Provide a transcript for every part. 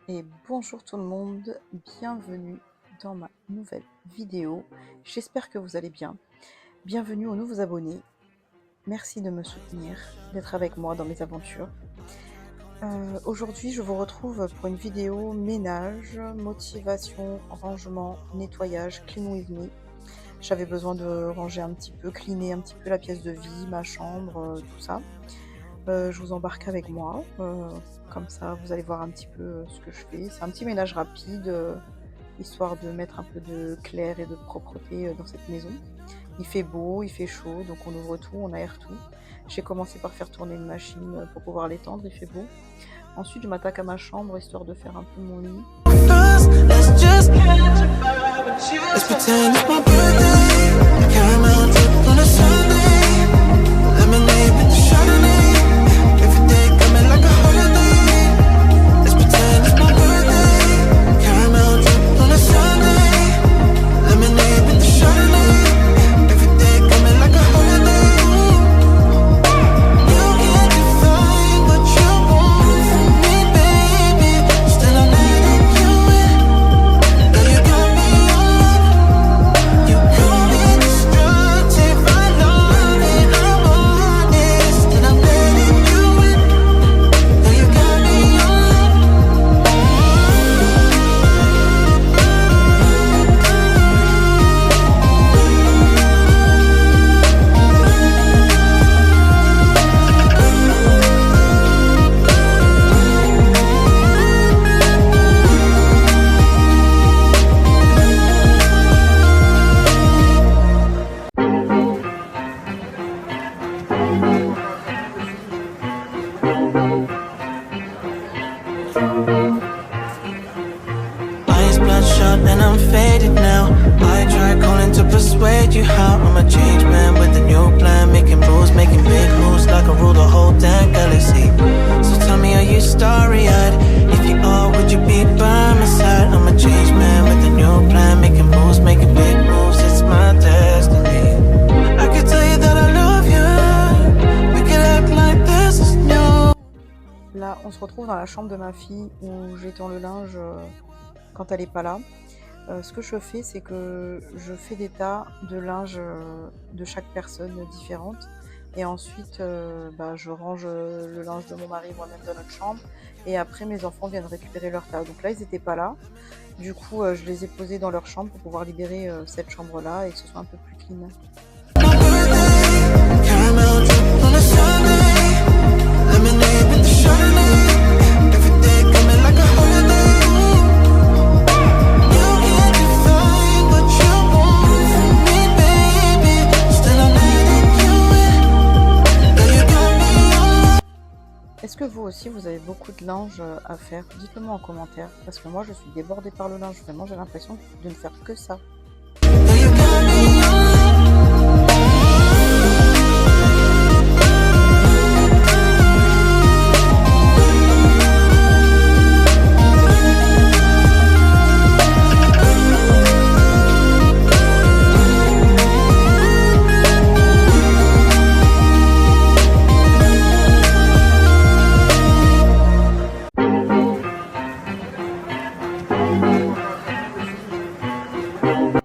Et bonjour tout le monde, bienvenue dans ma nouvelle vidéo. J'espère que vous allez bien. Bienvenue aux nouveaux abonnés. Merci de me soutenir, d'être avec moi dans mes aventures. Aujourd'hui, je vous retrouve pour une vidéo ménage, motivation, rangement, nettoyage, clean with me. J'avais besoin de ranger un petit peu, cleaner un petit peu la pièce de vie, ma chambre, tout ça. Je vous embarque avec moi, comme ça vous allez voir un petit peu ce que je fais. C'est un petit ménage rapide, histoire de mettre un peu de clair et de propreté dans cette maison. Il fait beau, il fait chaud, donc on ouvre tout, on aère tout. J'ai commencé par faire tourner une machine pour pouvoir l'étendre, il fait beau. Ensuite je m'attaque à ma chambre, histoire de faire un peu mon lit. And I'm faded now. I try calling to persuade you how I'm a changed man with a new plan, making moves, making big moves like I rule the whole damn galaxy. So tell me, are you starry-eyed? If you are, would you be by my side? I'm a changed man with a new plan, making moves, making big moves. It's my destiny. I could tell you that I love you. We could act like this is new. Là, on se retrouve dans la chambre de ma fille où j'étends le linge quand elle n'est pas là. Ce que je fais, c'est que je fais des tas de linge de chaque personne différente. Et ensuite, je range le linge de mon mari moi-même dans notre chambre. Et après, mes enfants viennent récupérer leur tas. Donc là, ils n'étaient pas là. Du coup, je les ai posés dans leur chambre pour pouvoir libérer cette chambre-là et que ce soit un peu plus clean. Est-ce que vous aussi vous avez beaucoup de linge à faire? Dites-le moi en commentaire, parce que moi je suis débordée par le linge, vraiment j'ai l'impression de ne faire que ça.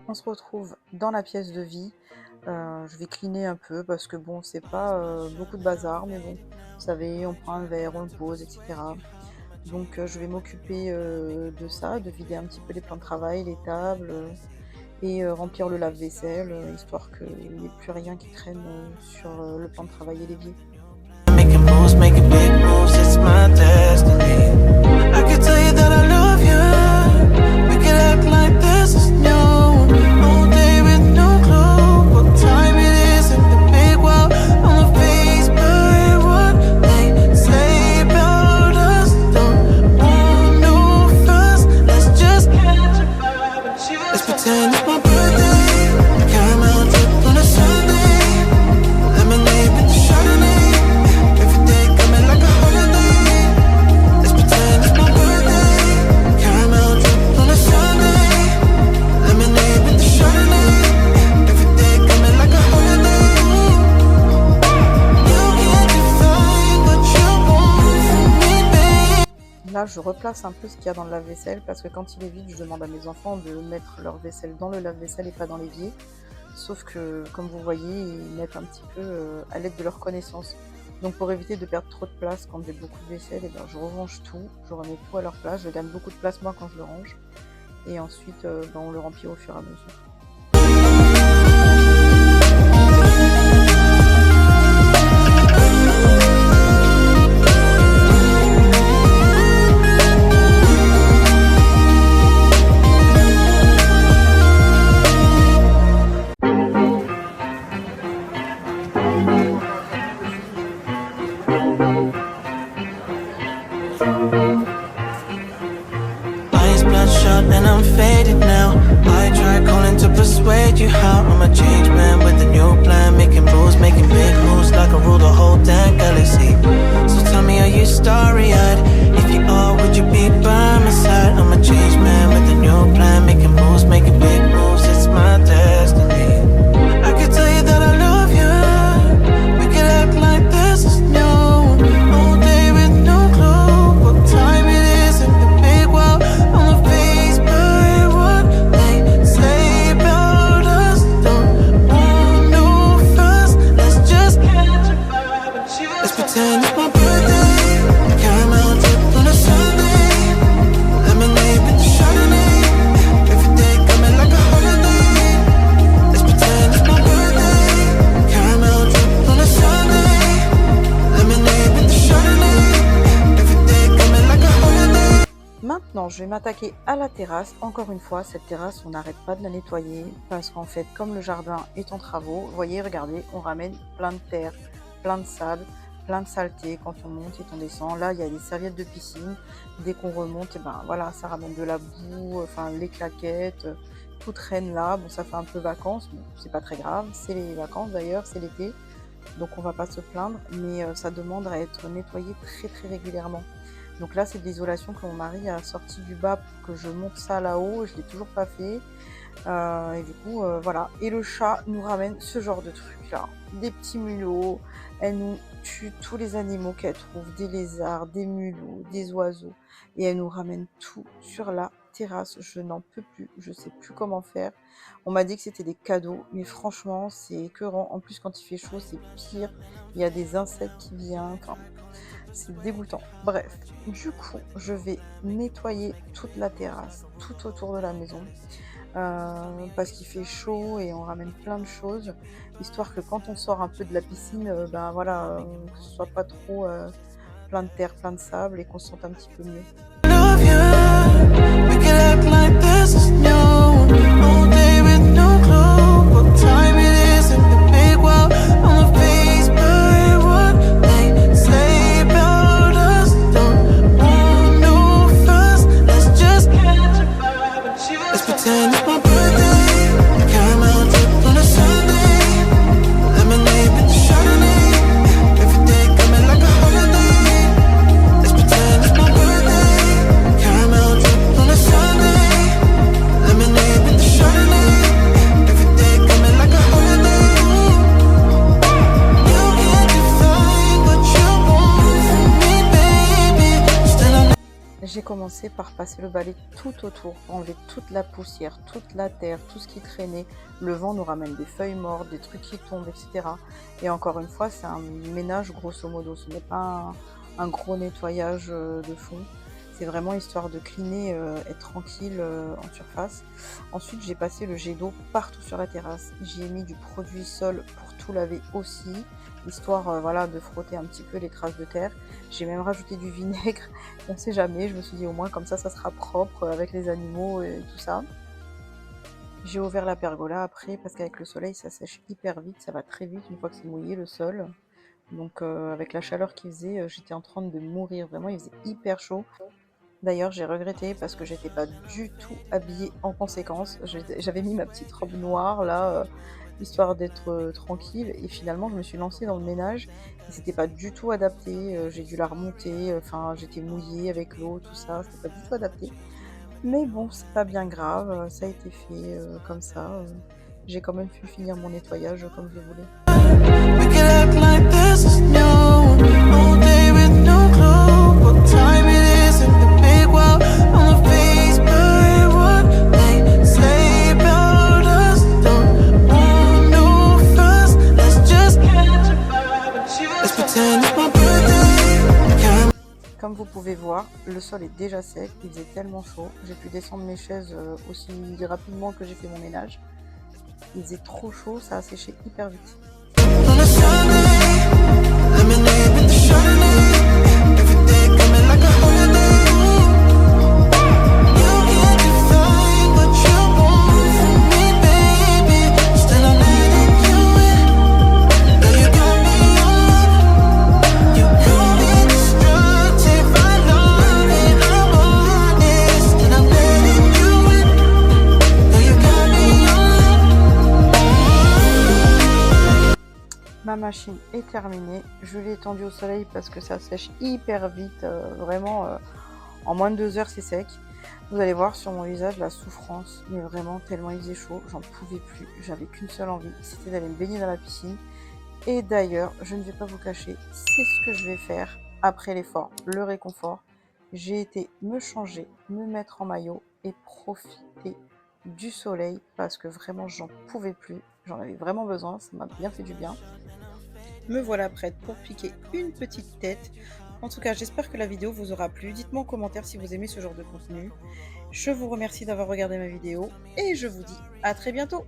On se retrouve dans la pièce de vie. Je vais cleaner un peu parce que bon, c'est pas beaucoup de bazar, mais bon, vous savez, on prend un verre, on le pose, etc. Donc je vais m'occuper de ça, de vider un petit peu les plans de travail, les tables et remplir le lave-vaisselle, histoire qu'il n'y ait plus rien qui traîne sur le plan de travail et l'évier. Making moves, making big moves, it's my destiny. I could tell you that I love you. We could act like this is new. All day with no clue what time it is in the big world. I'm a face by what they say about us. Don't want no fuss. Let's just catch a vibe and chill. Let's pretend it's my birthday. Caramel drip on a Sunday. Lemonade with the Chardonnay. place un peu ce qu'il y a dans le lave-vaisselle parce que quand il est vide, je demande à mes enfants de mettre leur vaisselle dans le lave-vaisselle et pas dans l'évier. Sauf que, comme vous voyez, ils mettent un petit peu à l'aide de leur connaissance. Donc pour éviter de perdre trop de place quand j'ai beaucoup de vaisselle, je rerange tout, je remets tout à leur place. Je gagne beaucoup de place moi quand je le range. Et ensuite, on le remplit au fur et à mesure. Eyes bloodshot and I'm faded now. I try calling to persuade you how I'm a changed man with a new plan, making moves, making big moves like I rule the whole damn galaxy. So tell me, are you starry-eyed? If you are, would you be by my side? I'm a changed man with a new plan, making moves, making big moves. It's my destiny. I could tell you that I love you. We could act like this is new. All day with no clue what time it is in the big world. I'm faced by what they say about us. Don't want no fuss. Let's just catch a vibe and chill. Let's pretend it's my birthday. Caramel drip on a Sunday. Lemonade with the Chardonnay. Every day coming like a holiday. Let's pretend it's my birthday. Caramel drip on a Sunday. Lemonade with the Chardonnay. Every day coming like a holiday. Maintenant, je vais m'attaquer à la terrasse. Encore une fois, cette terrasse, on n'arrête pas de la nettoyer parce qu'en fait, comme le jardin est en travaux, vous voyez, regardez, on ramène plein de terre, plein de sable, plein de saleté quand on monte et qu'on descend. Là, il y a des serviettes de piscine. Dès qu'on remonte, voilà, ça ramène de la boue, enfin les claquettes, tout traîne là. Bon, ça fait un peu vacances, bon, c'est pas très grave. C'est les vacances d'ailleurs, c'est l'été, donc on va pas se plaindre, mais ça demande à être nettoyé très très régulièrement. Donc là, c'est de l'isolation que mon mari a sorti du bas pour que je monte ça là-haut. Je l'ai toujours pas fait. Et du coup, voilà. Et le chat nous ramène ce genre de trucs là. Des petits mulots. Elle nous tue tous les animaux qu'elle trouve. Des lézards, des mulots, des oiseaux. Et elle nous ramène tout sur la terrasse. Je n'en peux plus. Je sais plus comment faire. On m'a dit que c'était des cadeaux. Mais franchement, c'est écœurant. En plus, quand il fait chaud, c'est pire. Il y a des insectes qui viennent. Enfin, c'est dégoûtant. Bref, du coup, je vais nettoyer toute la terrasse, tout autour de la maison, parce qu'il fait chaud et on ramène plein de choses, histoire que quand on sort un peu de la piscine, voilà, que ce soit pas trop plein de terre, plein de sable et qu'on se sente un petit peu mieux. Love you. We could act like this is new. All day with no clue what time it is in the big world. I'm faced by what they say about us. Don't want no fuss. Let's just catch a vibe and chill. Let's pretend it's my birthday. Caramel drip on a Sunday. Lemonade with the Chardonnay. Every day coming like a holiday. Let's pretend it's my birthday. Caramel drip on a Sunday. Lemonade with the Chardonnay. Every day coming like a holiday. You can't define what you want from me, baby. Still I'm J'ai commencé par passer le balai tout autour pour enlever toute la poussière, toute la terre, tout ce qui traînait. Le vent nous ramène des feuilles mortes, des trucs qui tombent, etc. Et encore une fois, c'est un ménage grosso modo. Ce n'est pas un gros nettoyage de fond. C'est vraiment histoire de cleaner, être tranquille en surface. Ensuite, j'ai passé le jet d'eau partout sur la terrasse. J'y ai mis du produit sol pour tout laver aussi, histoire voilà, de frotter un petit peu les traces de terre. J'ai même rajouté du vinaigre, on sait jamais, je me suis dit au moins comme ça sera propre avec les animaux et tout ça. J'ai ouvert la pergola après parce qu'avec le soleil ça sèche hyper vite, ça va très vite une fois que c'est mouillé le sol. Donc avec la chaleur qu'il faisait, j'étais en train de mourir, vraiment il faisait hyper chaud. D'ailleurs j'ai regretté parce que j'étais pas du tout habillée en conséquence. J'avais mis ma petite robe noire là, histoire d'être tranquille, et finalement je me suis lancée dans le ménage et c'était pas du tout adapté. J'ai dû la remonter, enfin j'étais mouillée avec l'eau, tout ça, c'était pas du tout adapté. Mais bon, c'est pas bien grave, ça a été fait comme ça. J'ai quand même pu finir mon nettoyage comme je voulais. We could act like this is new. All day with no clue what time it is in the big world. le sol est déjà sec, il faisait tellement chaud. J'ai pu descendre mes chaises aussi rapidement que j'ai fait mon ménage. Il faisait trop chaud, ça a séché hyper vite. On a Sunday, lemonade with the Chardonnay. Every day coming like a holiday. You can't define what you want from me, baby. Still I'm letting you in. Girl, you got me on love. You call me destructive. I love it. I'm honest, and I'm letting you in. Girl, you got me on love. Ma machine est terminée, je l'ai étendue au soleil parce que ça sèche hyper vite, vraiment en moins de 2 heures c'est sec. Vous allez voir sur mon visage la souffrance, mais vraiment tellement il faisait chaud, j'en pouvais plus, j'avais qu'une seule envie, c'était d'aller me baigner dans la piscine. Et d'ailleurs, je ne vais pas vous cacher, c'est ce que je vais faire après l'effort, le réconfort. J'ai été me changer, me mettre en maillot et profiter du soleil parce que vraiment j'en pouvais plus, j'en avais vraiment besoin, ça m'a bien fait du bien. Me voilà prête pour piquer une petite tête. En tout cas, j'espère que la vidéo vous aura plu. Dites-moi en commentaire si vous aimez ce genre de contenu. Je vous remercie d'avoir regardé ma vidéo et je vous dis à très bientôt.